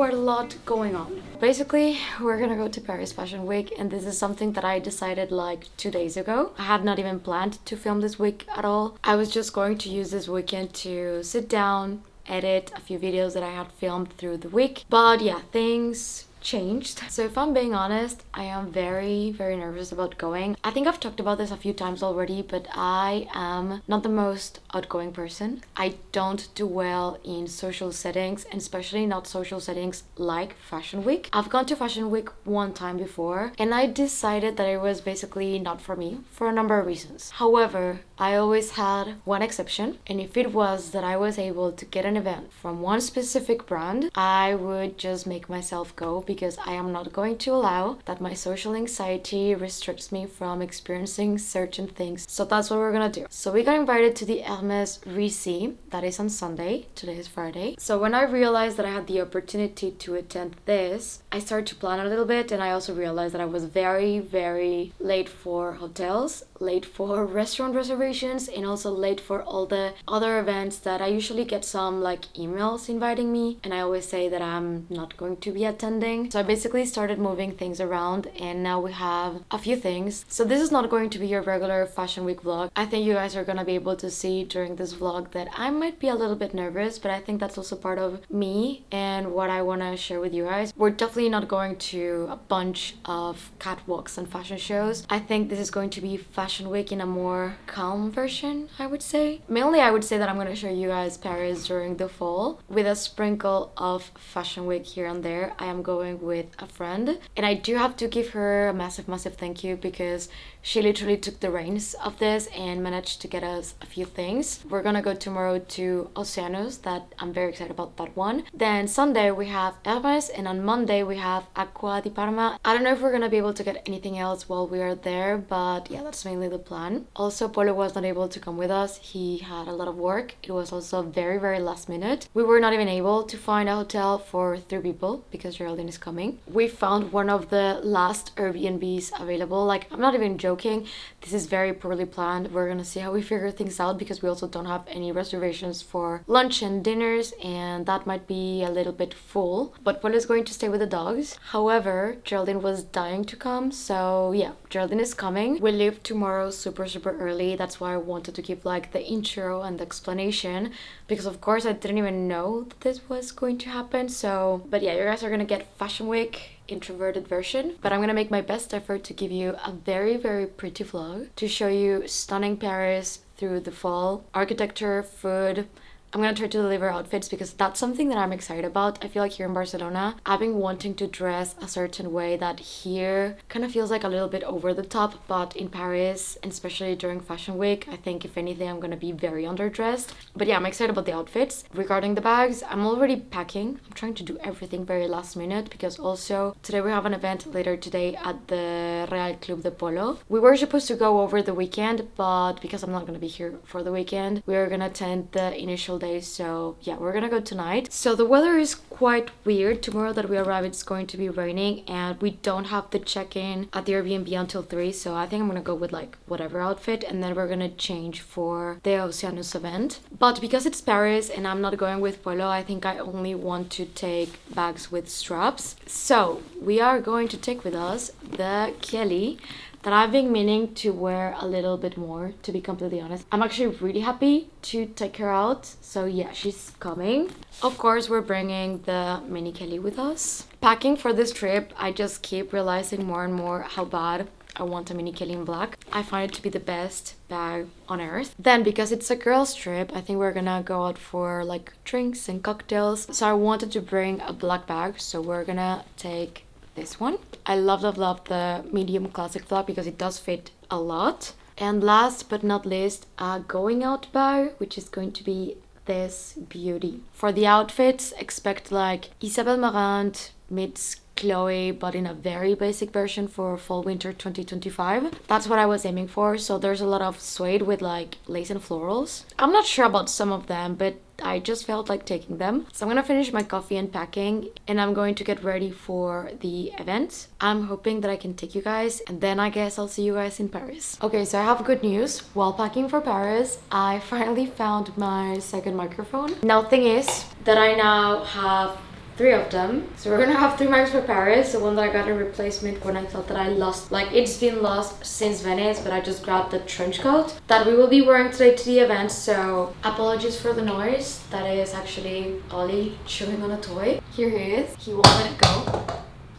quite a lot going on. Basically, we're gonna go to Paris Fashion Week, and this is something that I decided like 2 days ago. I had not even planned to film this week at all. I was just going to use this weekend to sit down, edit a few videos that I had filmed through the week. But yeah, things changed. So if I'm being honest, I am very nervous about going. I think I've talked about this a few times already, but I am not the most outgoing person. I don't do well in social settings, and especially not social settings like Fashion Week. I've gone to Fashion Week one time before, and I decided that it was basically not for me for a number of reasons. However, I always had one exception, and if it was that I was able to get an event from one specific brand, I would just make myself go, because I am not going to allow that my social anxiety restricts me from experiencing certain things. So that's what we're gonna do. So we got invited to the Hermès Reci, that is on Sunday. Today is Friday. So when I realized that I had the opportunity to attend this, I started to plan a little bit, and I also realized that I was very late for hotels, late for restaurant reservations, and also late for all the other events that I usually get some like emails inviting me, and I always say that I'm not going to be attending. So I basically started moving things around, and now we have a few things. So this is not going to be your regular Fashion Week vlog. I think you guys are gonna be able to see during this vlog that I might be a little bit nervous, but I think that's also part of me and what I want to share with you guys. We're definitely not going to a bunch of catwalks and fashion shows. I think this is going to be Fashion Week in a more calm version, I would say. Mainly, I would say that I'm going to show you guys Paris during the fall with a sprinkle of Fashion Week here and there. I am going with a friend, and I do have to give her a massive thank you, because she literally took the reins of this and managed to get us a few things. We're gonna go tomorrow to Oceanus, that I'm very excited about that one. Then Sunday we have Hermès, and on Monday we have Acqua di Parma. I don't know if we're gonna be able to get anything else while we are there, but yeah, that's mainly the plan. Also, Polo was not able to come with us. He had a lot of work. It was also very last minute. We were not even able to find a hotel for 3 people because Geraldine is coming. We found one of the last Airbnbs available. Like, I'm not even joking. This is very poorly planned. We're gonna see how we figure things out, because we also don't have any reservations for lunch and dinners, and that might be a little bit full. But Polo is going to stay with the dogs. However, Geraldine was dying to come, so yeah, Geraldine is coming. We leave tomorrow super early. That's why I wanted to give like the intro and the explanation, because of course I didn't even know that this was going to happen. So, but yeah, you guys are gonna get Fashion Week introverted version, but I'm gonna make my best effort to give you a very pretty vlog to show you stunning Paris through the fall, architecture, food. I'm gonna try to deliver outfits, because that's something that I'm excited about. I feel like here in Barcelona, I've been wanting to dress a certain way that here kind of feels like a little bit over the top, but in Paris, and especially during Fashion Week, I think if anything, I'm gonna be very underdressed. But yeah, I'm excited about the outfits. Regarding the bags, I'm already packing. I'm trying to do everything very last minute, because also today we have an event later today at the Real Club de Polo. We were supposed to go over the weekend, but because I'm not gonna be here for the weekend, we are gonna attend the initial day. So yeah, we're gonna go tonight. So the weather is quite weird. Tomorrow that we arrive, it's going to be raining, and we don't have the check-in at the Airbnb until 3, so I think I'm gonna go with like whatever outfit, and then we're gonna change for the Oceanus event. But because it's Paris and I'm not going with Polo, I think I only want to take bags with straps. So we are going to take with us the Kelly that I've been meaning to wear a little bit more, to be completely honest. I'm actually really happy to take her out. So yeah, she's coming. Of course, we're bringing the mini Kelly with us. Packing for this trip, I just keep realizing more and more how bad I want a mini Kelly in black. I find it to be the best bag on earth. Then, because it's a girls trip, I think we're gonna go out for like drinks and cocktails. So I wanted to bring a black bag, so we're gonna take this one. I love the medium classic flap, because it does fit a lot. And last but not least, a going out bag, which is going to be this beauty. For the outfits, expect like Isabelle Marant meets Chloe, but in a very basic version for fall winter 2025. That's what I was aiming for. So there's a lot of suede with like lace and florals. I'm not sure about some of them, but I just felt like taking them. So I'm gonna finish my coffee and packing, and I'm going to get ready for the event. I'm hoping that I can take you guys, and then I guess I'll see you guys in Paris. Okay, so I have good news. While packing for Paris, I finally found my second microphone. Now, thing is that I now have 3 of them. So we're gonna have 3 mugs for Paris. The one that I got a replacement when I thought that I lost, like it's been lost since Venice, but I just grabbed the trench coat that we will be wearing today to the event. So apologies for the noise. That is actually Ollie chewing on a toy. Here he is. He won't let it go.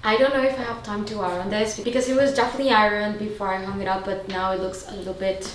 I don't know if I have time to iron this because it was definitely ironed before I hung it up, but now it looks a little bit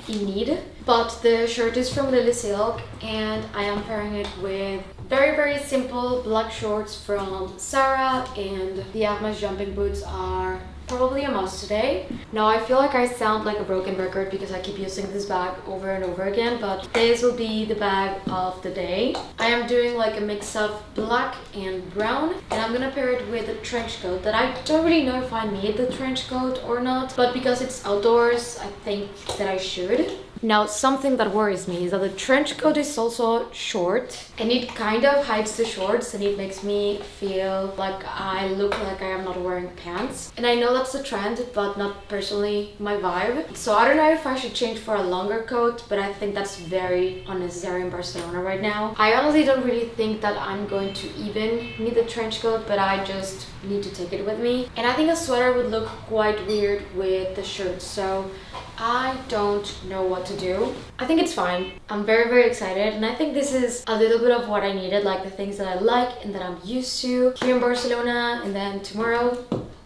in need. But the shirt is from Lily Silk and I am pairing it with very simple black shorts from Zara, and the Hermès jumping boots are probably a must today. Now I feel like I sound like a broken record because I keep using this bag over and over again, but this will be the bag of the day. I am doing like a mix of black and brown, and I'm gonna pair it with a trench coat that I don't really know if I need the trench coat or not, but because it's outdoors I think that I should. Now something that worries me is that the trench coat is also short and it kind of hides the shorts, and it makes me feel like I look like I am not wearing pants. And I know that's the trend, but not personally my vibe. So I don't know if I should change for a longer coat, but I think that's very unnecessary in Barcelona right now. I honestly don't really think that I'm going to even need the trench coat, but I just need to take it with me. And I think a sweater would look quite weird with the shirt, so I don't know what to do. I think it's fine. I'm very excited, and I think this is a little bit of what I needed, like the things that I like and that I'm used to here in Barcelona, and then tomorrow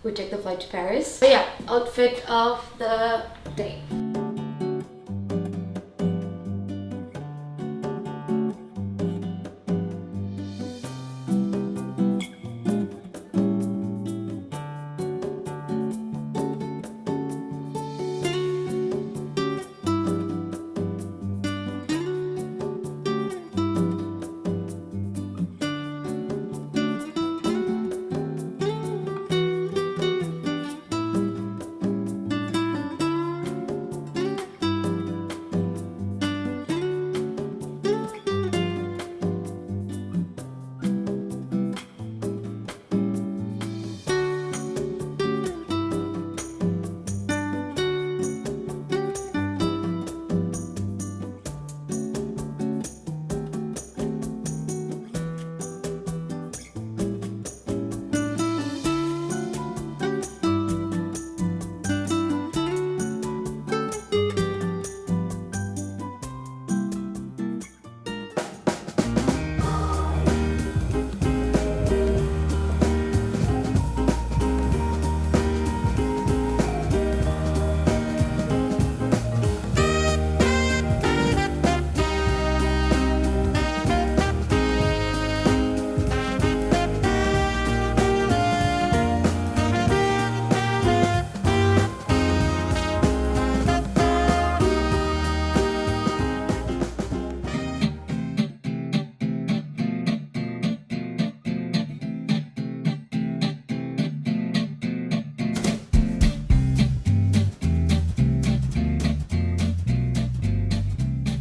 we take the flight to Paris. But yeah, outfit of the day.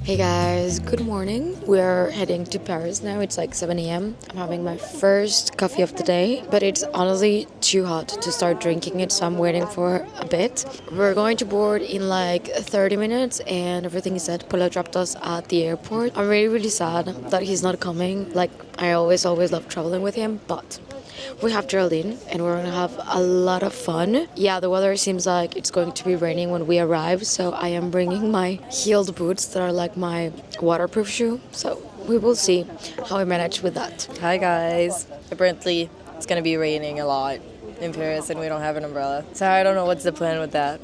Hey guys, good morning. We're heading to Paris now. It's like 7 a.m. I'm having my first coffee of the day, but it's honestly too hot to start drinking it, so I'm waiting for a bit. We're going to board in like 30 minutes and everything is set. Polo dropped us at the airport. I'm really sad that he's not coming. Like, I always love traveling with him, but we have Geraldine and we're gonna have a lot of fun. Yeah, the weather seems like it's going to be raining when we arrive, so I am bringing my heeled boots that are like my waterproof shoe. So we will see how I manage with that. Hi guys. Apparently it's gonna be raining a lot in Paris and we don't have an umbrella. So I don't know what's the plan with that.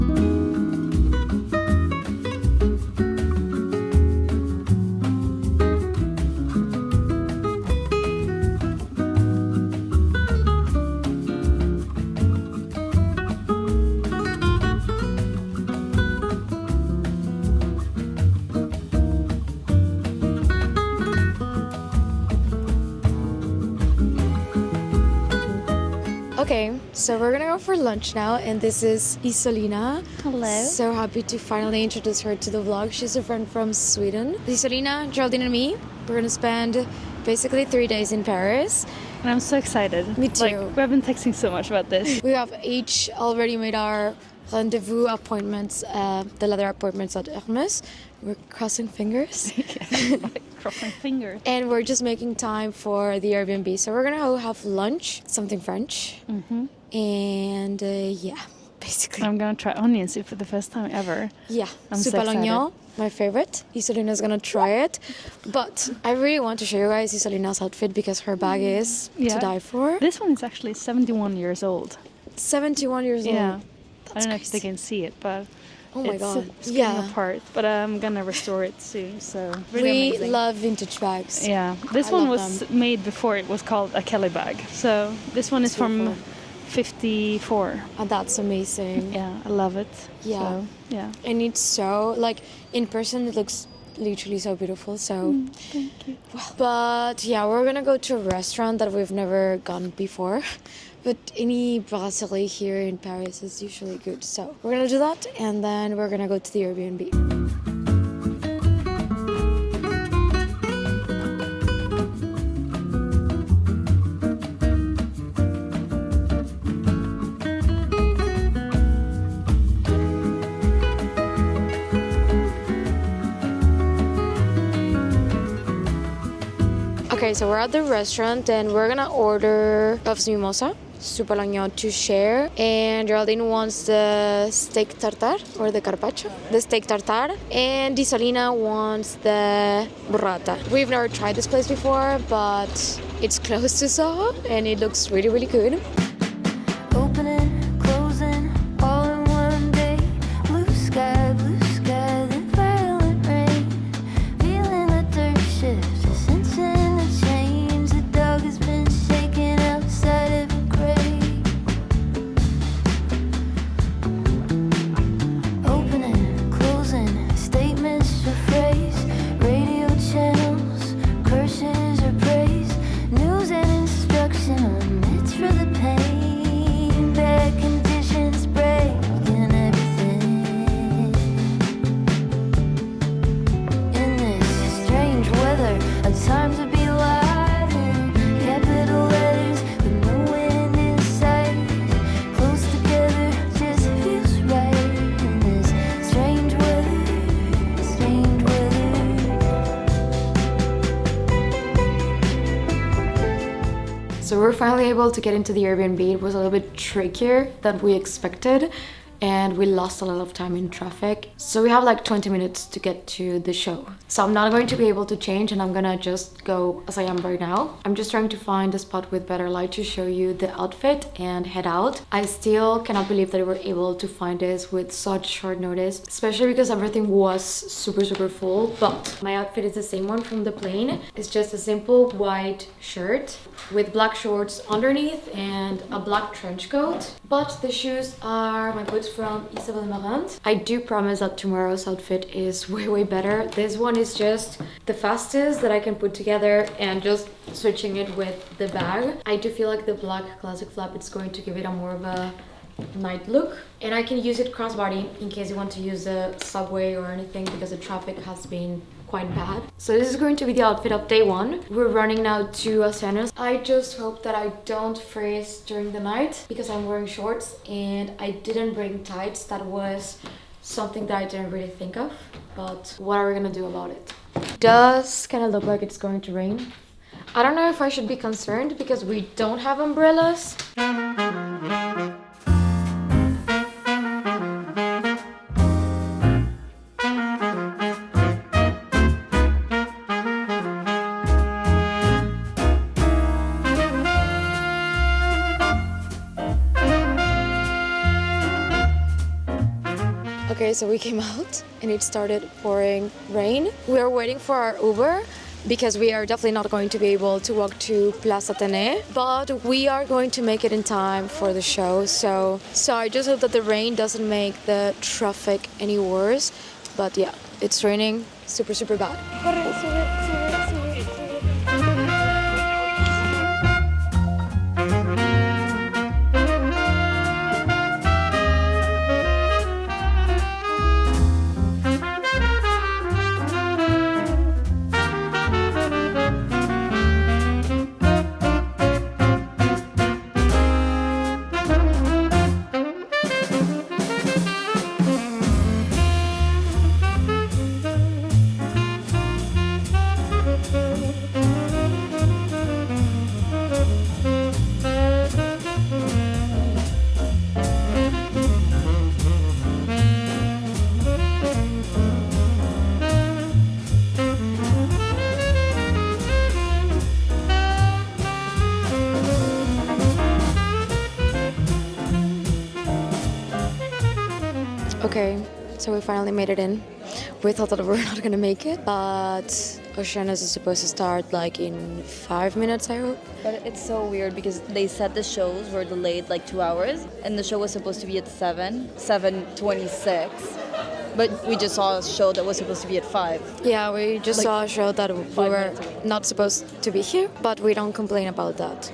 Okay, so we're gonna go for lunch now, and this is Isolina. Hello. So happy to finally introduce her to the vlog. She's a friend from Sweden. Isolina, Geraldine, and me, we're gonna spend basically 3 days in Paris. And I'm so excited. Me too. Like, we have been texting so much about this. We have each already made our rendezvous appointments, the leather appointments at Hermès. We're crossing fingers. Crossing fingers. And we're just making time for the Airbnb. So we're gonna go have lunch, something French. And yeah, basically. I'm gonna try onion soup for the first time ever. Yeah, I'm soup so à l'oignon, my favorite. Isolina's gonna try it. But I really want to show you guys Isolina's outfit because her bag is to die for. This one is actually 71 years old. 71 years old. Yeah. That's I don't know crazy. if they can see it, but Oh my god. it's getting apart. But I'm gonna restore it soon. So really we amazing. love vintage bags. Yeah, this I one love was them. made before it was called a Kelly bag. So this one is from beautiful. 54. And that's amazing. Yeah, I love it. Yeah. So, yeah. And it's so, like, in person it looks literally so beautiful. So, Thank you. but yeah, we're gonna go to a restaurant that we've never gone before. But any brasserie here in Paris is usually good. So we're gonna do that and then we're gonna go to the Airbnb. Okay, so we're at the restaurant and we're gonna order puffs mimosa, soup à l'oignon to share, and Geraldine wants the steak tartare or the carpaccio, the steak tartare, and Isolina wants the burrata. We've never tried this place before, but it's close to Soho and it looks really, really good. Opening, closing, all in one day. Blue sky, then violent rain. Feeling the dirt shift, sensing the change. The dog has been shaken outside of a grave. Opening, closing, statements to phrase. Radio channels, curses or praise. News and instruction omits for the pain. Bad conditions breaking everything. In this strange weather, a time to be alive. Capital letters, but no end in sight. Close together just feels right. In this strange weather, strange weather. So we're finally able to get into the Airbnb. It was a little bit trickier than we expected and we lost a lot of time in traffic. So we have like 20 minutes to get to the show. So I'm not going to be able to change and I'm gonna just go as I am right now. I'm just trying to find a spot with better light to show you the outfit and head out. I still cannot believe that we were able to find this with such short notice, especially because everything was super full. But my outfit is the same one from the plane. It's just a simple white shirt with black shorts underneath and a black trench coat. But the shoes are my boots from Isabelle Marant. I do promise that tomorrow's outfit is way better. This one is just the fastest that I can put together and just switching it with the bag. I do feel like the black classic flap is going to give it a more of a night look, and I can use it crossbody in case you want to use the subway or anything because the traffic has been quite bad. So this is going to be the outfit of day one. We're running now to Oceanus. I just hope that I don't freeze during the night because I'm wearing shorts and I didn't bring tights. That was something that I didn't really think of, but what are we gonna do about it? Does kind of look like it's going to rain. I don't know if I should be concerned because we don't have umbrellas. Okay, so we came out and it started pouring rain. We are waiting for our Uber because we are definitely not going to be able to walk to Place Athénée, but we are going to make it in time for the show. So I just hope that the rain doesn't make the traffic any worse. But yeah, it's raining super bad. Okay, so we finally made it in. We thought that we were not gonna make it, but Oceanus is supposed to start like in 5 minutes, I hope. But it's so weird because they said the shows were delayed like 2 hours, and the show was supposed to be at 7:26. But we just saw a show that was supposed to be at 5. Yeah, we just Like, saw a show that we 5 were minutes away. not supposed to be here, but we don't complain about that.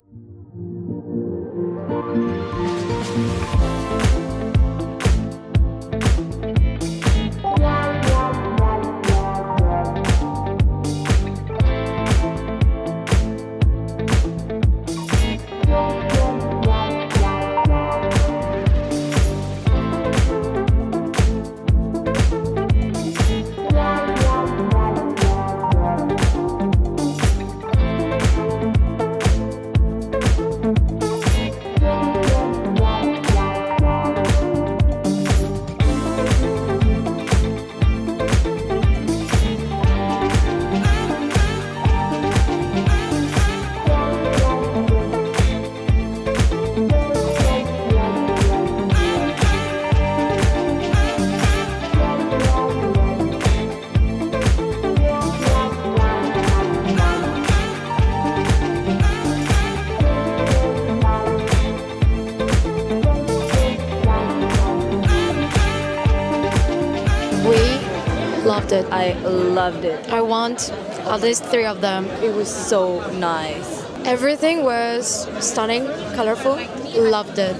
Loved it. I loved it. I want at least 3 of them. It was so nice. Everything was stunning, colorful. Loved it.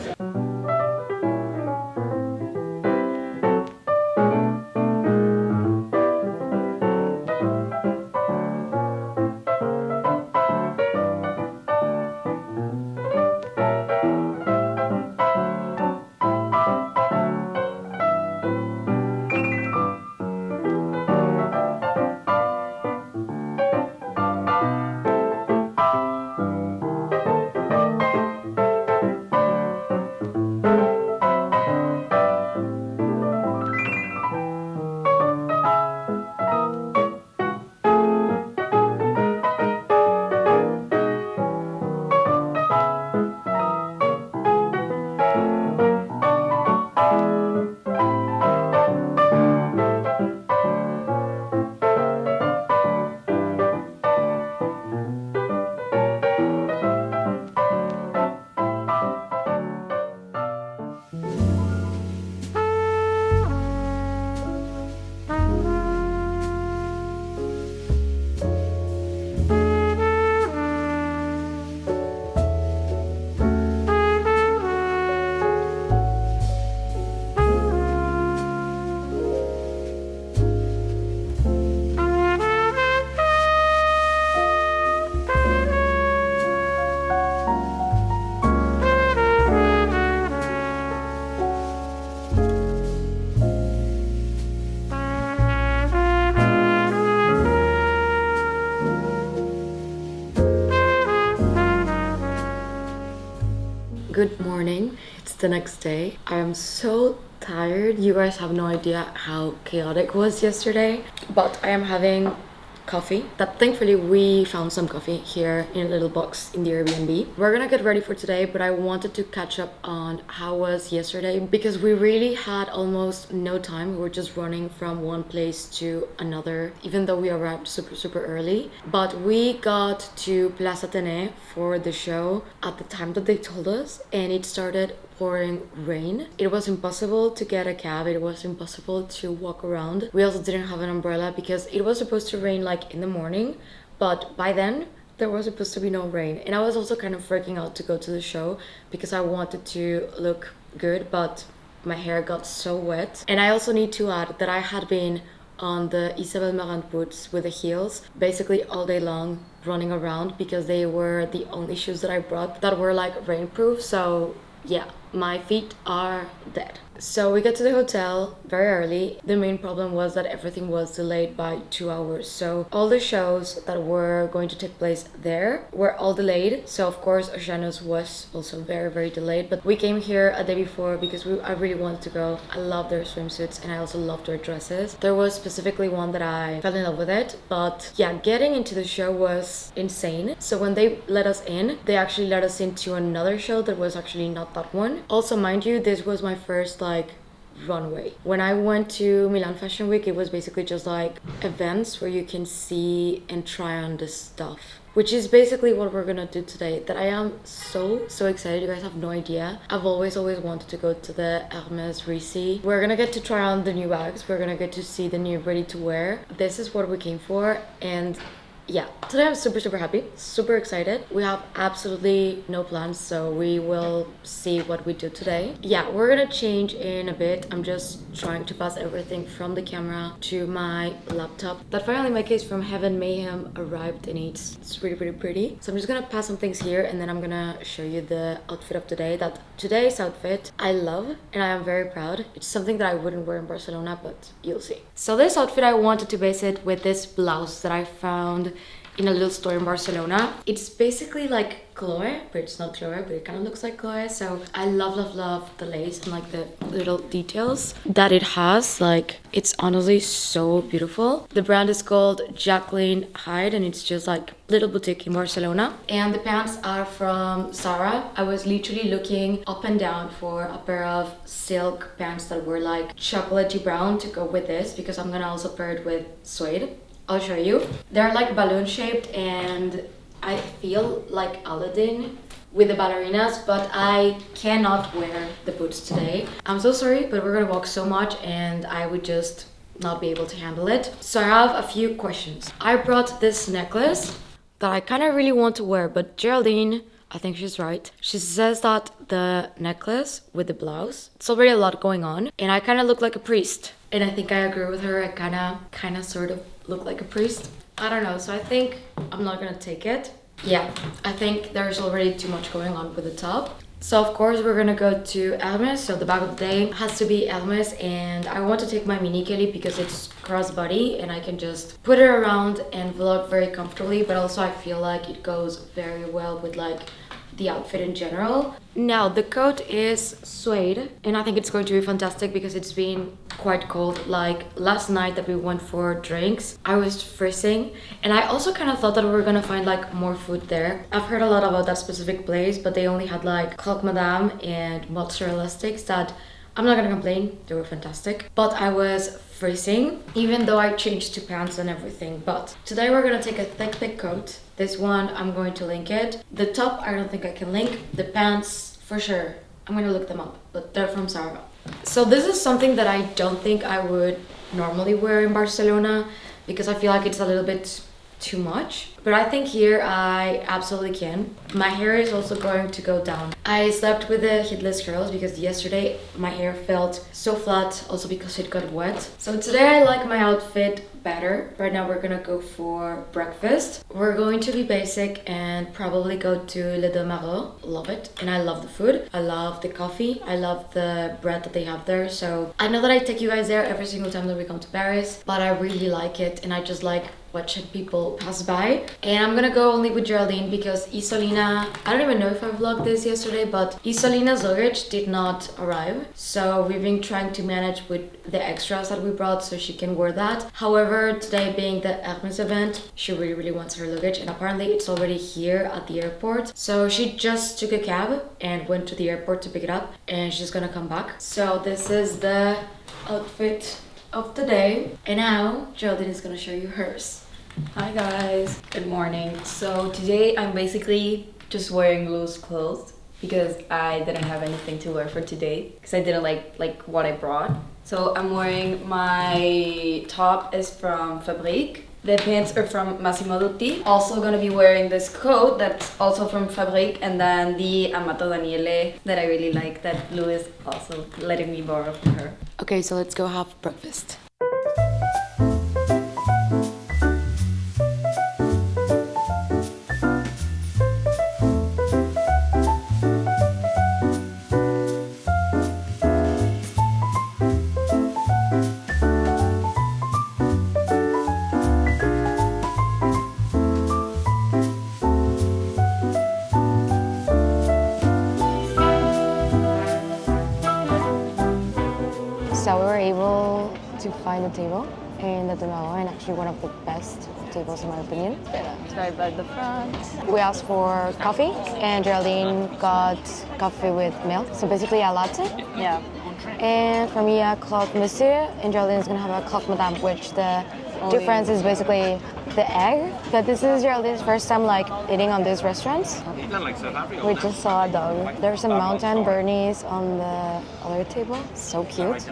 Good morning. It's the next day. I am so tired. You guys have no idea how chaotic it was yesterday, but I am having coffee that thankfully we found some coffee here in a little box in the Airbnb. We're gonna get ready for today, but I wanted to catch up on how was yesterday because we really had almost no time. We were just running from one place to another, even though we arrived super early. But we got to Place Athénée for the show at the time that they told us, and it started pouring rain. It was impossible to get a cab. It was impossible to walk around. We also didn't have an umbrella because it was supposed to rain like in the morning, but by then there was supposed to be no rain. And I was also kind of freaking out to go to the show because I wanted to look good, but my hair got so wet. And I also need to add that I had been on the Isabelle Marant boots with the heels basically all day long, running around because they were the only shoes that I brought that were like rainproof. So yeah, my feet are dead. So we got to the hotel very early. The main problem was that everything was delayed by 2 hours. So all the shows that were going to take place there were all delayed. So of course Oceanus was also very delayed. But we came here a day before because I really wanted to go. I love their swimsuits and I also love their dresses. There was specifically one that I fell in love with it. But yeah, getting into the show was insane. So when they let us in, they actually let us into another show that was actually not that one. Also, mind you, this was my first like runway. When I went to Milan Fashion Week, it was basically just like events where you can see and try on the stuff, which is basically what we're gonna do today. That I am so excited. You guys have no idea. I've always wanted to go to the Hermès Risi. We're gonna get to try on the new bags. We're gonna get to see the new ready to wear. This is what we came for, and yeah, today I'm super happy, super excited. We have absolutely no plans, so we will see what we do today. Yeah, we're gonna change in a bit. I'm just trying to pass everything from the camera to my laptop. That finally my case from Heaven Mayhem arrived, and it's really pretty. So I'm just gonna pass some things here, and then I'm gonna show you the outfit of today. That today's outfit I love, and I am very proud. It's something that I wouldn't wear in Barcelona, but you'll see. So this outfit, I wanted to base it with this blouse that I found in a little store in Barcelona. It's basically like Chloe, but it's not Chloe, but it kind of looks like Chloe. So I love the lace and like the little details that it has. Like, it's honestly so beautiful. The brand is called Jacqueline Hyde, and it's just like little boutique in Barcelona. And the pants are from Zara. I was literally looking up and down for a pair of silk pants that were like chocolatey brown to go with this, because I'm gonna also pair it with suede. I'll show you. They're like balloon shaped, and I feel like Aladdin with the ballerinas, but I cannot wear the boots today. I'm so sorry, but we're gonna walk so much and I would just not be able to handle it. So I have a few questions. I brought this necklace that I kind of really want to wear, but Geraldine, I think she's right. She says that the necklace with the blouse, it's already a lot going on, and I kind of look like a priest. And I think I agree with her. I kind of sort of look like a priest. I don't know, so I think I'm not gonna take it. Yeah, I think there's already too much going on with the top. So of course we're gonna go to Hermès. So the bag of the day has to be Hermès, and I want to take my mini Kelly because it's crossbody and I can just put it around and vlog very comfortably, but also I feel like it goes very well with like the outfit in general. Now the coat is suede, and I think it's going to be fantastic because it's been quite cold. Like last night that we went for drinks, I was freezing, and I also kind of thought that we were gonna find like more food there. I've heard a lot about that specific place, but they only had like croque madame and mozzarella sticks that I'm not gonna complain, they were fantastic. But I was freezing, even though I changed to pants and everything. But today we're gonna take a thick coat. This one, I'm going to link it. The top, I don't think I can link. The pants, for sure, I'm gonna look them up, but they're from Zara. So this is something that I don't think I would normally wear in Barcelona because I feel like it's a little bit too much, but I think here I absolutely can. My hair is also going to go down. I slept with the heatless curls because yesterday my hair felt so flat, also because it got wet. So today I like my outfit better. Right now we're gonna go for breakfast. We're going to be basic and probably go to Le Deux Magots. Love it, and I love the food. I love the coffee. I love the bread that they have there. So I know that I take you guys there every single time that we come to Paris, but I really like it, and I just like watching people pass by. And I'm gonna go only with Geraldine because Isolina, I don't even know if I vlogged this yesterday, but Isolina's luggage did not arrive. So we've been trying to manage with the extras that we brought so she can wear that. However, today being the Hermès event, she really wants her luggage, and apparently it's already here at the airport. So she just took a cab and went to the airport to pick it up, and she's gonna come back. So this is the outfit of the day, and now Geraldine is gonna show you hers. Hi guys, good morning. So today I'm basically just wearing loose clothes because I didn't have anything to wear for today because I didn't like what I brought. So I'm wearing, my top is from Faubourg. The pants are from Massimo Dutti. Also gonna be wearing this coat that's also from Faubourg, and then the Amato Daniele that I really like that Bleu is also letting me borrow from her. Okay, so let's go have breakfast. So we were able to find a table in the Deux Magots, and actually one of the best tables in my opinion. It's right by the front. We asked for coffee and Geraldine got coffee with milk. So basically a latte. Yeah. And for me a croque monsieur and Geraldine's gonna have a croque madame, which the difference is basically the egg. But this is Geraldine's first time like eating on this restaurant. We just saw a dog. There's a mountain Bernice on the other table. So cute.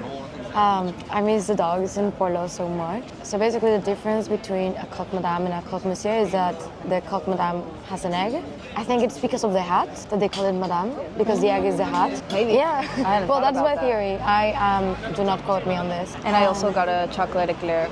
I miss the dogs in Polo so much. So basically the difference between a croque madame and a croque monsieur is that the croque madame has an egg. I think it's because of the hat that they call it madame, because the egg is the hat. Maybe. Yeah. Well, that's my that. theory. I do not quote me on this. And I also got a chocolate eclair.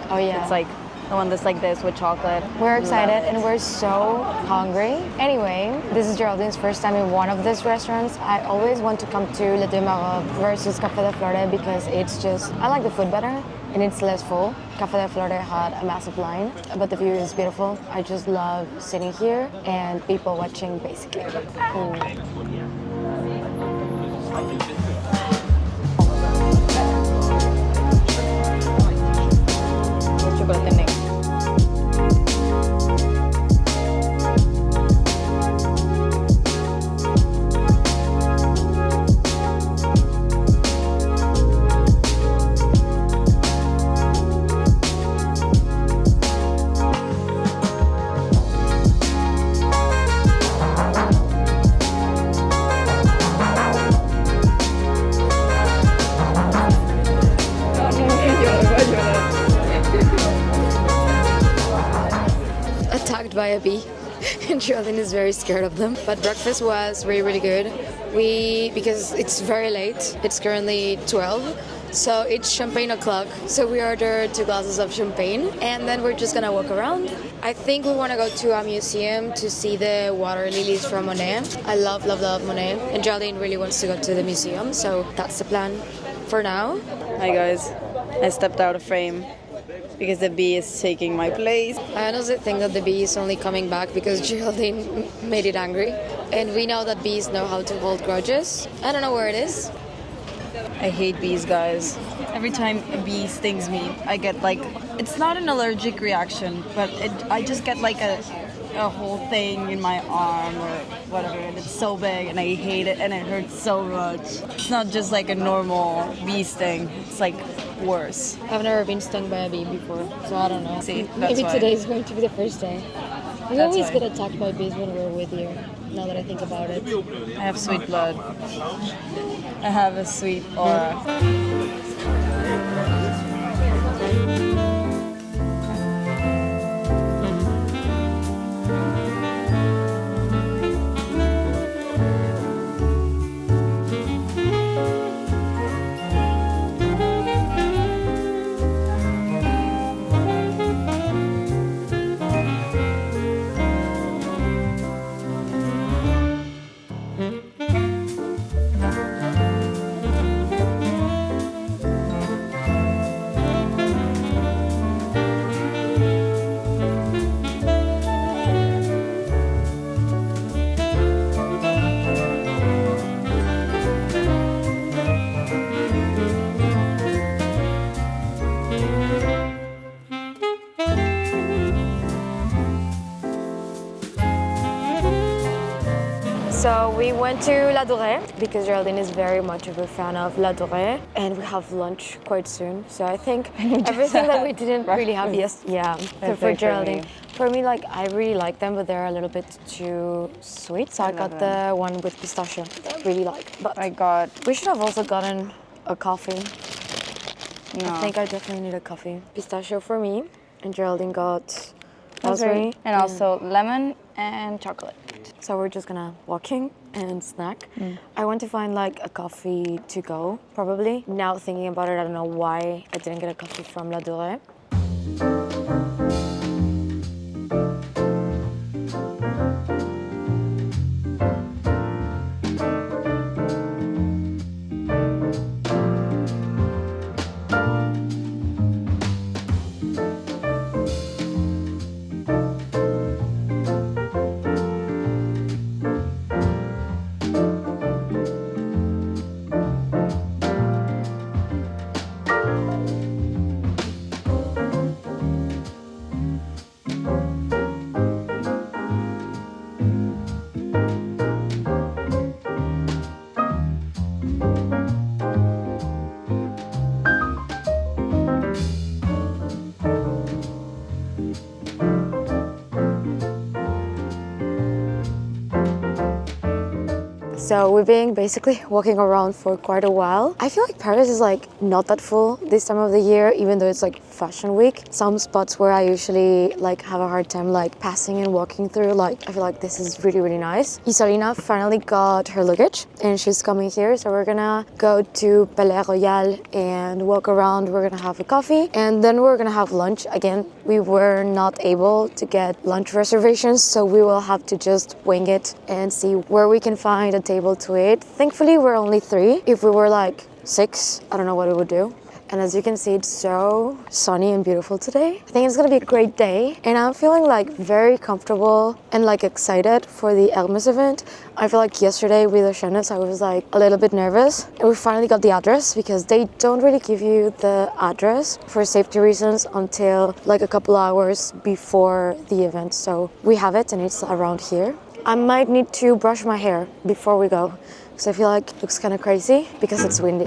Oh yeah. It's like the one that's like this with chocolate. We're excited and we're so hungry. Anyway, this is Geraldine's first time in one of these restaurants. I always want to come to Le Deux Magots versus Café de Flore because it's just, I like the food better and it's less full. Café de Flore had a massive line, but the view is beautiful. I just love sitting here and people watching basically. Attacked by a bee and Geraldine is very scared of them. But breakfast was really good. Because it's very late, it's currently 12, so it's champagne o'clock. So we ordered 2 glasses of champagne and then we're just gonna walk around. I think we wanna go to a museum to see the water lilies from Monet. I love Monet and Geraldine really wants to go to the museum, so that's the plan for now. Hi guys, I stepped out of frame because the bee is taking my place. I honestly think that the bee is only coming back because Geraldine made it angry. And we know that bees know how to hold grudges. I don't know where it is. I hate bees, guys. Every time a bee stings me, I get like, it's not an allergic reaction, but I just get like a whole thing in my arm or whatever, and it's so big and I hate it and it hurts so much. It's not just like a normal bee sting, it's like worse. I've never been stung by a bee before, so I don't know. See, that's Maybe why. today is going to be the first day. We That's always why. get attacked by bees when we're with you, now that I think about it. I have sweet blood. I have a sweet aura. So we went to La Dorée because Geraldine is very much of a fan of La Dorée, and we have lunch quite soon. So I think everything that we didn't really have for Geraldine. For me, like I really like them, but they're a little bit too sweet. So I got the one with pistachio that I really like. But we should have also gotten a coffee. No. I think I definitely need a coffee. Pistachio for me, and Geraldine got raspberry and also lemon and chocolate. So we're just gonna walking and snack. I want to find like a coffee to go, probably. Now thinking about it, I don't know why I didn't get a coffee from La Dorée. So we've been basically walking around for quite a while. I feel like Paris is like not that full this time of the year, even though it's like fashion week. Some spots where I usually like have a hard time like passing and walking through, like I feel like this is really, really nice. Isolina finally got her luggage and she's coming here. So we're gonna go to Palais Royal and walk around. We're gonna have a coffee and then we're gonna have lunch. Again, we were not able to get lunch reservations, so we will have to just wing it and see where we can find a table to eat. Thankfully, we're only 3. If we were like 6, I don't know what we would do. And as you can see, it's so sunny and beautiful today. I think it's gonna be a great day. And I'm feeling like very comfortable and like excited for the Hermès event. I feel like yesterday with Oceanus, I was like a little bit nervous. And we finally got the address because they don't really give you the address for safety reasons until like a couple hours before the event. So we have it and it's around here. I might need to brush my hair before we go because I feel like it looks kind of crazy because it's windy.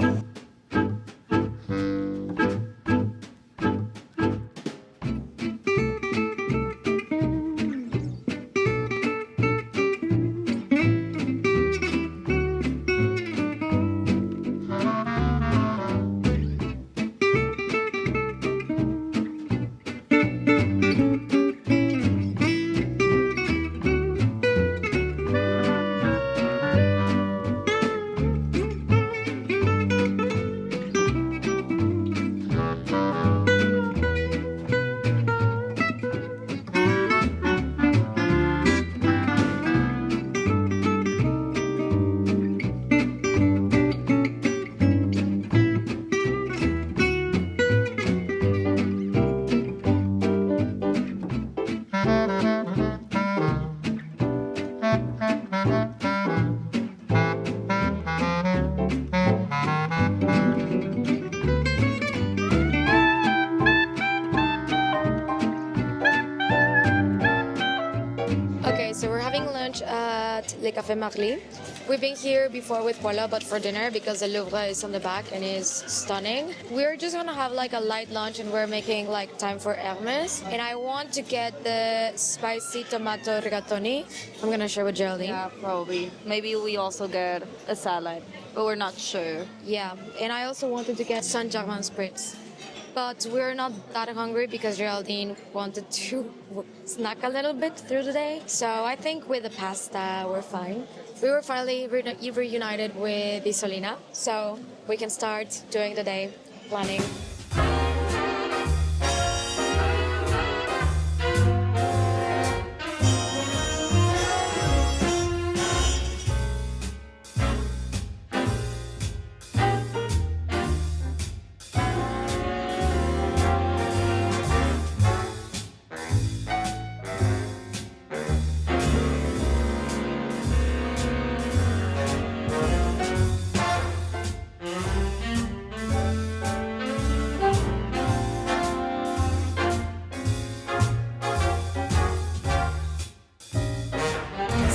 Le Café Marly. We've been here before with Paula, but for dinner because the Louvre is on the back and is stunning. We're just gonna have like a light lunch and we're making like time for Hermès. And I want to get the spicy tomato rigatoni. I'm gonna share with Geraldine. Yeah, probably. Maybe we also get a salad, but we're not sure. Yeah, and I also wanted to get Saint-Germain spritz. But we're not that hungry because Geraldine wanted to snack a little bit through the day. So I think with the pasta, we're fine. We were finally reunited with Isolina, so we can start doing the day planning.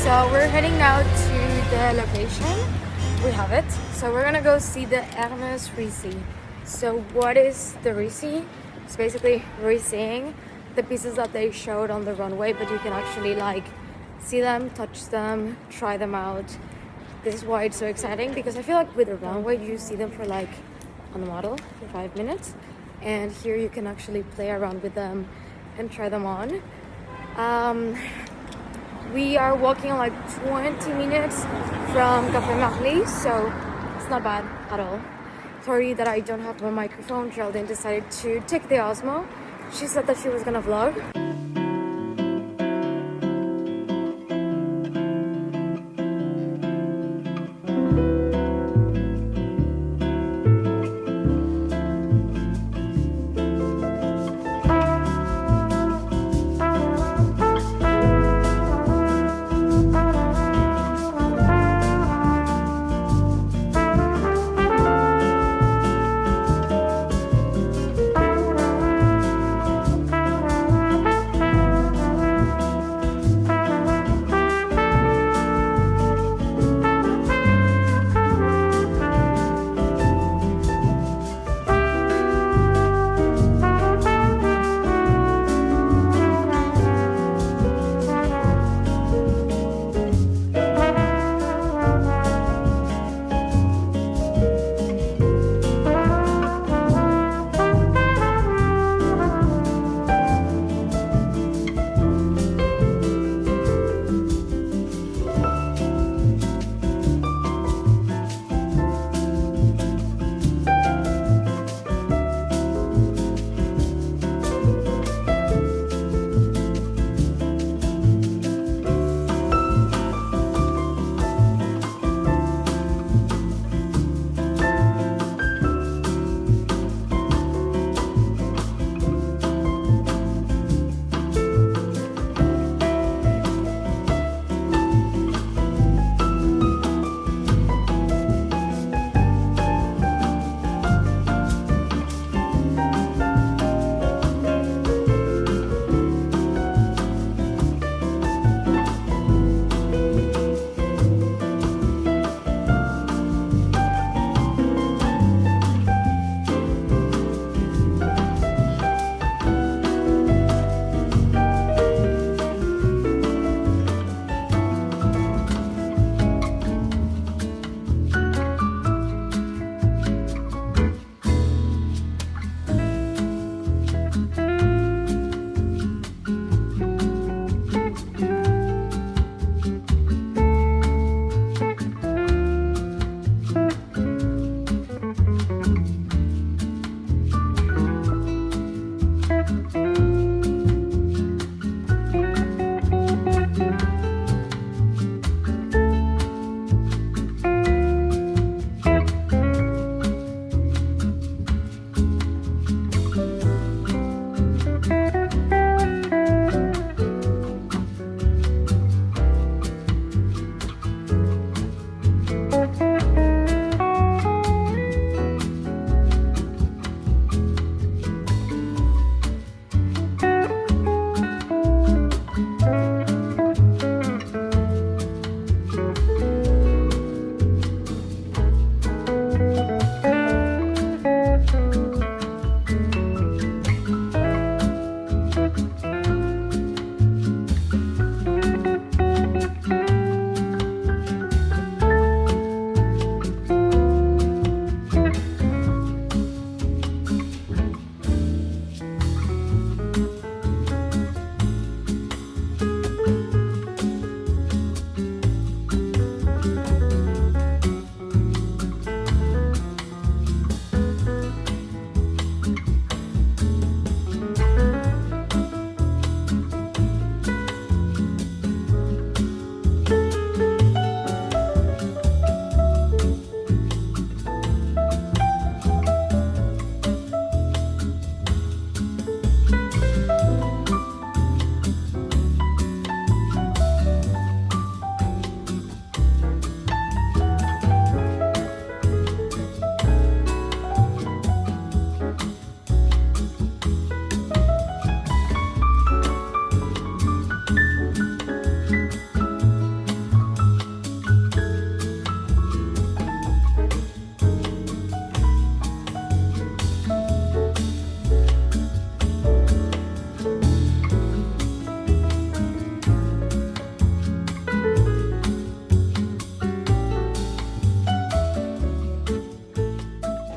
So we're heading now to the location. We have it. So we're gonna go see the Hermès Récit. So what is the Récit? It's basically re-seeing the pieces that they showed on the runway, but you can actually like see them, touch them, try them out. This is why it's so exciting because I feel like with the runway you see them for like on the model for 5 minutes, and here you can actually play around with them and try them on. We are walking like 20 minutes from Café Marly, so it's not bad at all. Sorry that I don't have my microphone. Geraldine decided to take the Osmo. She said that she was gonna vlog.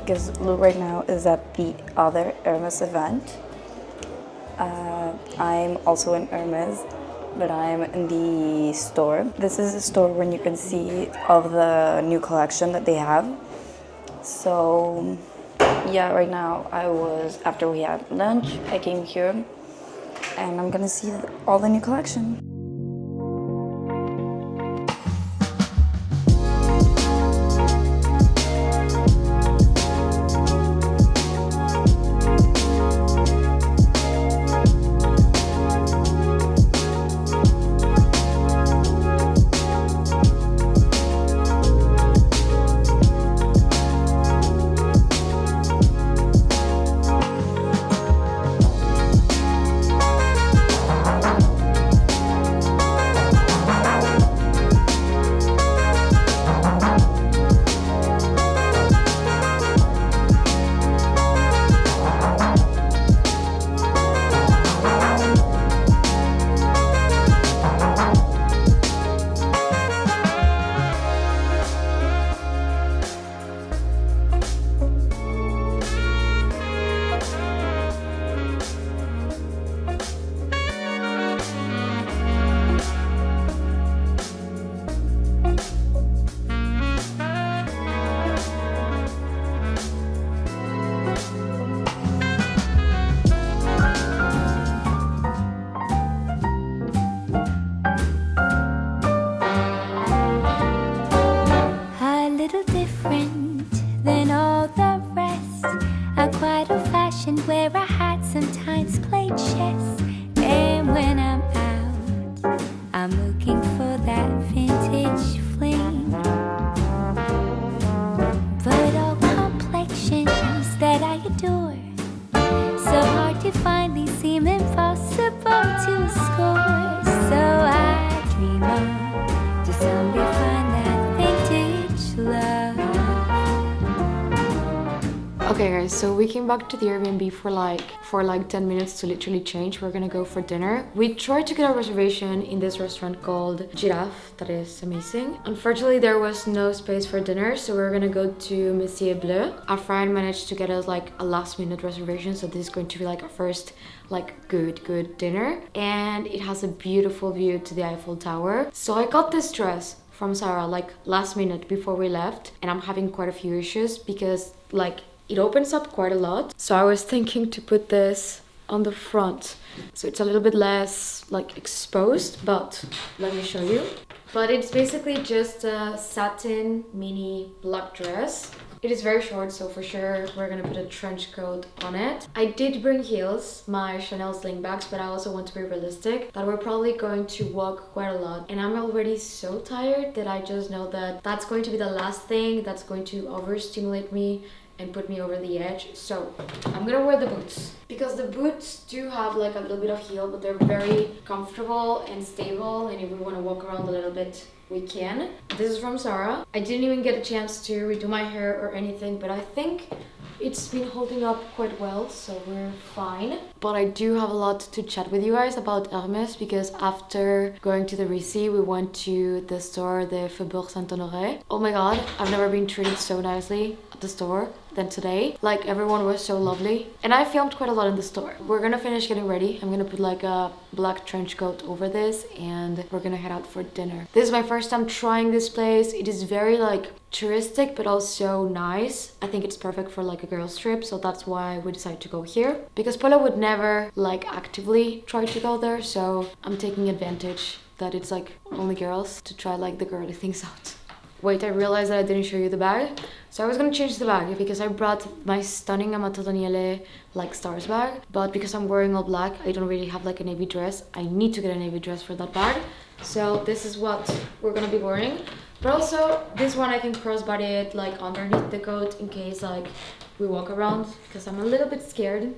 because Lou right now is at the other Hermès event. I'm also in Hermès, but I'm in the store. This is a store where you can see of the new collection that they have. So yeah, right now after we had lunch, I came here and I'm gonna see all the new collection. Where I had sometimes played chess, and when I'm out, I'm looking for that vintage fling. But all complexions that I adore, so hard to find, they seem impossible to score. So I dream on to someday find that vintage love. Okay guys, so we came back to the Airbnb for like 10 minutes to literally change. We're gonna go for dinner. We tried to get a reservation in this restaurant called Giraffe that is amazing. Unfortunately, there was no space for dinner, so we're gonna go to Monsieur Bleu. Our friend managed to get us like a last minute reservation, so this is going to be like our first like good dinner, and it has a beautiful view to the Eiffel Tower. So I got this dress from Sarah like last minute before we left, and I'm having quite a few issues because like it opens up quite a lot. So I was thinking to put this on the front, so it's a little bit less like exposed, but let me show you. But it's basically just a satin mini black dress. It is very short, so for sure we're gonna put a trench coat on it. I did bring heels, my Chanel sling bags, but I also want to be realistic that we're probably going to walk quite a lot. And I'm already so tired that I just know that that's going to be the last thing that's going to overstimulate me and put me over the edge. So I'm gonna wear the boots, because the boots do have like a little bit of heel, but they're very comfortable and stable, and if we want to walk around a little bit, we can. This is from Zara. I didn't even get a chance to redo my hair or anything, but I think it's been holding up quite well, so we're fine. But I do have a lot to chat with you guys about Hermès, because after going to the Risi, we went to the store, the Faubourg Saint-Honorè. Oh my god, I've never been treated so nicely at the store than today. Like, everyone was so lovely. And I filmed quite a lot in the store. We're gonna finish getting ready. I'm gonna put like a black trench coat over this, and we're gonna head out for dinner. This is my first time trying this place. It is very like touristic, but also nice. I think it's perfect for like a girls trip, so that's why we decided to go here. Because Polo would never like actively try to go there, so I'm taking advantage that it's like only girls to try like the girly things out. Wait, I realized that I didn't show you the bag. So I was gonna change the bag because I brought my stunning Amato Daniele like stars bag, but because I'm wearing all black, I don't really have like a navy dress. I need to get a navy dress for that bag. So this is what we're gonna be wearing. But also this one I can crossbody it like underneath the coat in case like we walk around, because I'm a little bit scared.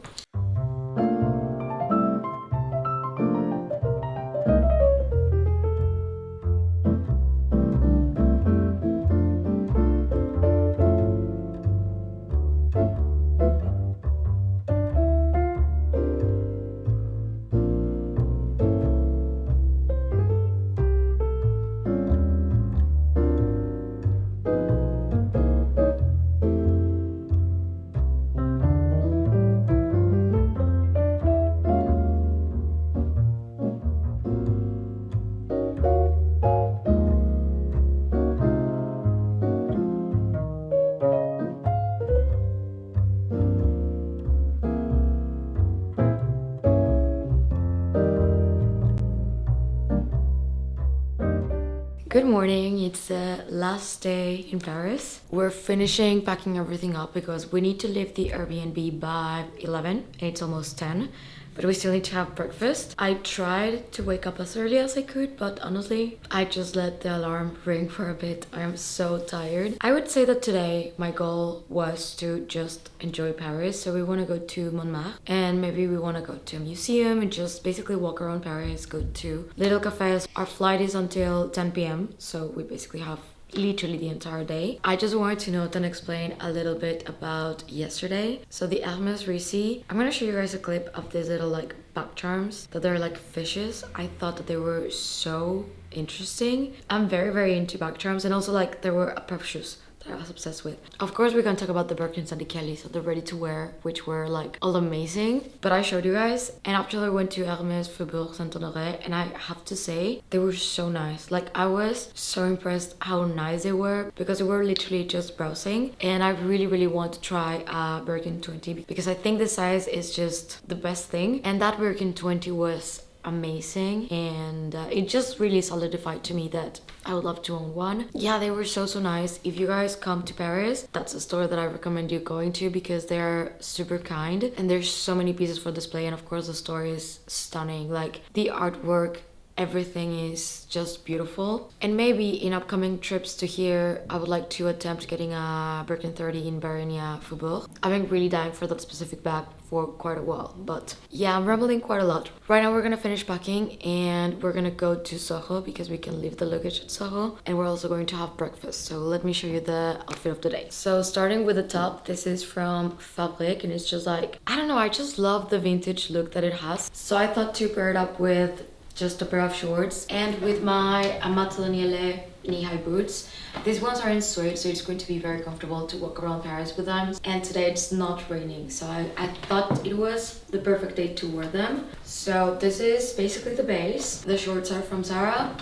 Good morning, it's the last day in Paris. We're finishing packing everything up because we need to leave the Airbnb by 11 and it's almost 10. But we still need to have breakfast. I tried to wake up as early as I could, but honestly, I just let the alarm ring for a bit. I am so tired. I would say that today my goal was to just enjoy Paris. So we want to go to Montmartre and maybe we want to go to a museum and just basically walk around Paris, go to little cafes. Our flight is until 10 p.m. So we basically have literally the entire day. I just wanted to note and explain a little bit about yesterday. So the Hermès receipt, I'm gonna show you guys a clip of these little like back charms that they're like fishes. I thought that they were so interesting. I'm very into back charms, and also like there were a pair of shoes that I was obsessed with. Of course, we're gonna talk about the Birkins and the Kellys, so the ready to wear, which were like all amazing. But I showed you guys, and after I went to Hermès, Faubourg, and Honorè, and I have to say, they were so nice. Like I was so impressed how nice they were because we were literally just browsing, and I really want to try a Birkin 20 because I think the size is just the best thing. And that Birkin 20 was amazing, and it just really solidified to me that I would love to own one. Yeah, they were so nice. If you guys come to Paris, that's a store that I recommend you going to because they're super kind and there's so many pieces for display, and of course the store is stunning. Like the artwork, everything is just beautiful. And maybe in upcoming trips to here, I would like to attempt getting a Birkin 30 in Barcelona, Faubourg. I've been really dying for that specific bag for quite a while, but yeah, I'm rambling quite a lot. Right now we're gonna finish packing and we're gonna go to Soho because we can leave the luggage at Soho, and we're also going to have breakfast. So let me show you the outfit of the day. So starting with the top, this is from Fabric and it's just like, I don't know, I just love the vintage look that it has. So I thought to pair it up with just a pair of shorts and with my Amato knee-high boots. These ones are in suede, so it's going to be very comfortable to walk around Paris with them. And today it's not raining, so I thought it was the perfect day to wear them. So this is basically the base. The shorts are from Zara,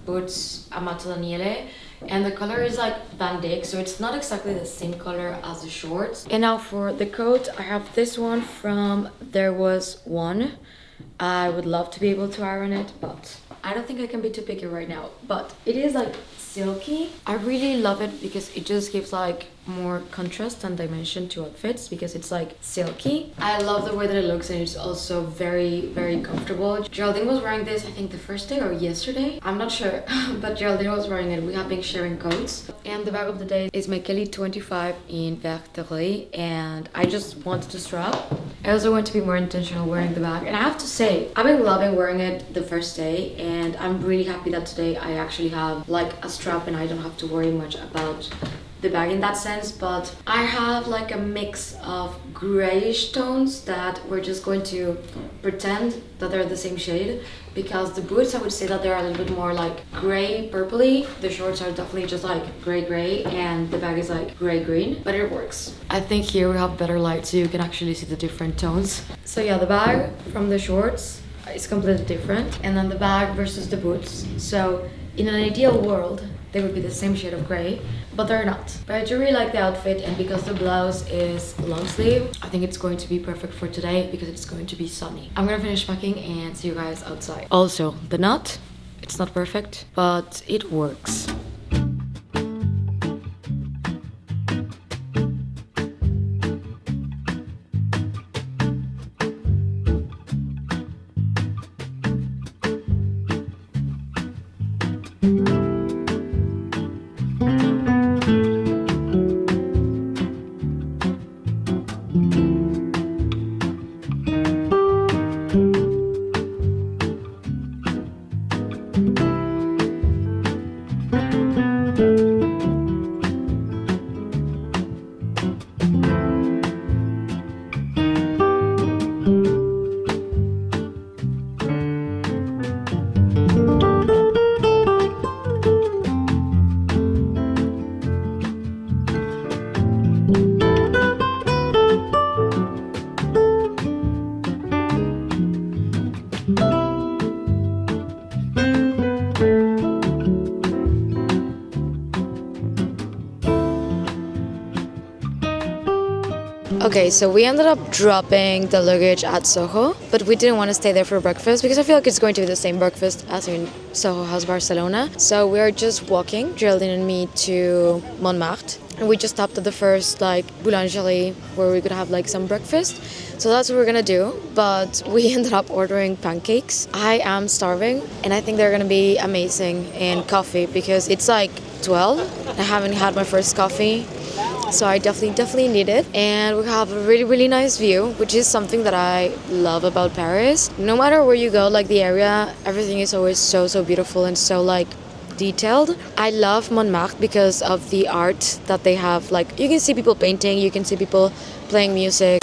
boots Amato, and the color is like Van Dyck, so it's not exactly the same color as the shorts. And now for the coat, I have this one from There Was One. I would love to be able to iron it, but I don't think I can be too picky right now. But it is like silky. I really love it because it just gives like more contrast and dimension to outfits because it's like silky. I love the way that it looks, and it's also very comfortable. Geraldine was wearing this I think the first day or yesterday, I'm not sure, but Geraldine was wearing it. We have been sharing coats. And the bag of the day is my Kelly 25 in Vert, and I just wanted to strap. I also want to be more intentional wearing the bag, and I have to say I've been loving wearing it the first day, and I'm really happy that today I actually have like a strap and I don't have to worry much about the bag in that sense. But I have like a mix of grayish tones that we're just going to pretend that they're the same shade, because the boots I would say that they're a little bit more like gray purpley. The shorts are definitely just like gray, and the bag is like gray green, but it works. I think here we have better light so you can actually see the different tones. So yeah, the bag from the shorts is completely different, and then the bag versus the boots. So in an ideal world they would be the same shade of gray, but they're not. But I do really like the outfit, and because the blouse is long sleeve, I think it's going to be perfect for today because it's going to be sunny. I'm gonna finish packing and see you guys outside. Also, the knot, it's not perfect, but it works. Okay, so we ended up dropping the luggage at Soho, but we didn't want to stay there for breakfast because I feel like it's going to be the same breakfast as in Soho House Barcelona. So we are just walking, Geraldine and me, to Montmartre. And we just stopped at the first like boulangerie where we could have like some breakfast. So that's what we're gonna do. But we ended up ordering pancakes. I am starving and I think they're gonna be amazing in coffee because it's like 12. I haven't had my first coffee. So I definitely need it. And we have a really nice view, which is something that I love about Paris. No matter where you go, like the area, everything is always so beautiful and so like detailed. I love Montmartre because of the art that they have. Like you can see people painting, you can see people playing music.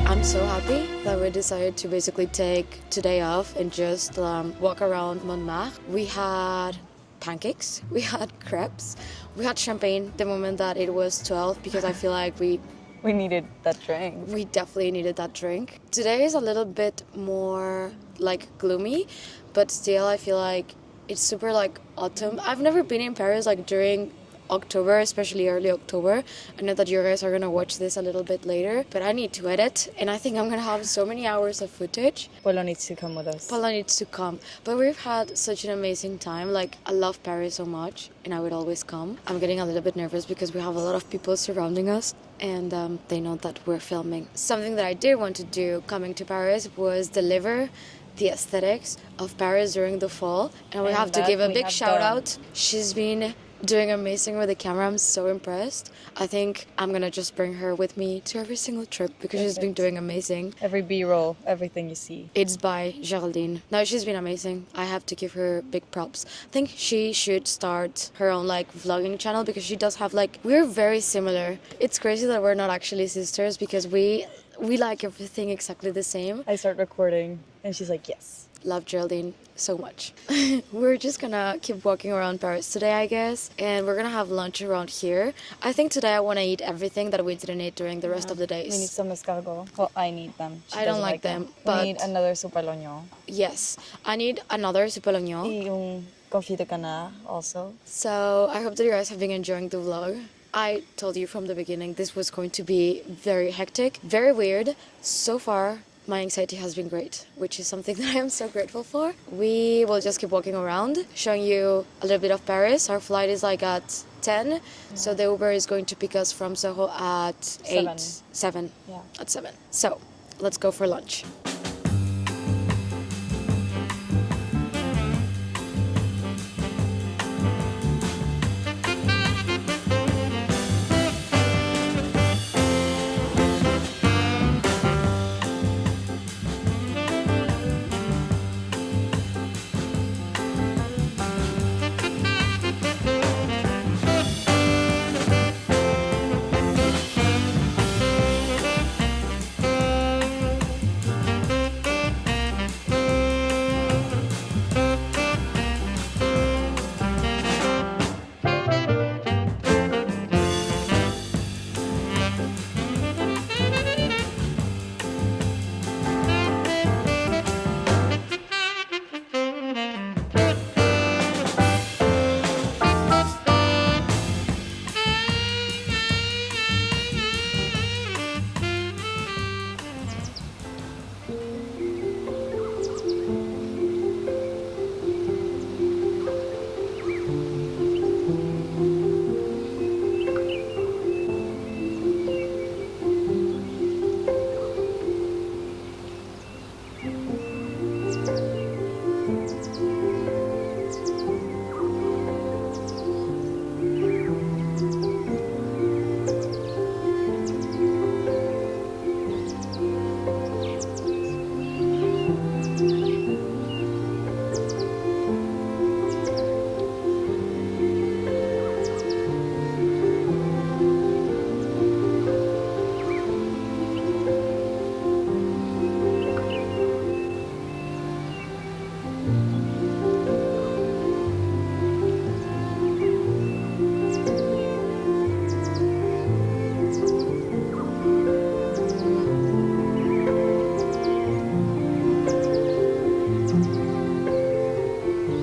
I'm so happy that we decided to basically take today off and just walk around Montmartre. We had pancakes, we had crêpes, we had champagne the moment that it was 12 because I feel like we needed that drink. We definitely needed that drink. Today is a little bit more like gloomy, but still I feel like it's super like autumn. I've never been in Paris like during October, especially early October. I know that you guys are gonna watch this a little bit later, but I need to edit and I think I'm gonna have so many hours of footage. Polo needs to come with us. Polo needs to come. But we've had such an amazing time. Like, I love Paris so much and I would always come. I'm getting a little bit nervous because we have a lot of people surrounding us and they know that we're filming. Something that I did want to do coming to Paris was deliver the aesthetics of Paris during the fall. And we have to give a big shout out. She's been doing amazing with the camera. I'm so impressed. I think I'm gonna just bring her with me to every single trip because she's been doing amazing. Every B-roll, everything you see. It's by Geraldine. No, she's been amazing. I have to give her big props. I think she should start her own like vlogging channel because she does have like, we're very similar. It's crazy that we're not actually sisters because we like everything exactly the same. I start recording and she's like, yes. Love Geraldine so much. We're just gonna keep walking around Paris today, I guess, and we're gonna have lunch around here. I think today I want to eat everything that we didn't eat during the rest of the days. We need some escargot. Well, I need them. I don't like them, but we need another soupe à l'oignon. Yes, I need another soupe à l'oignon. Et un confit de canard also. So I hope that you guys have been enjoying the vlog. I told you from the beginning this was going to be very hectic, very weird. So far, my anxiety has been great, which is something that I am so grateful for. We will just keep walking around, showing you a little bit of Paris. Our flight is like at 10, so the Uber is going to pick us from Soho at 7. Yeah. At 7. So let's go for lunch.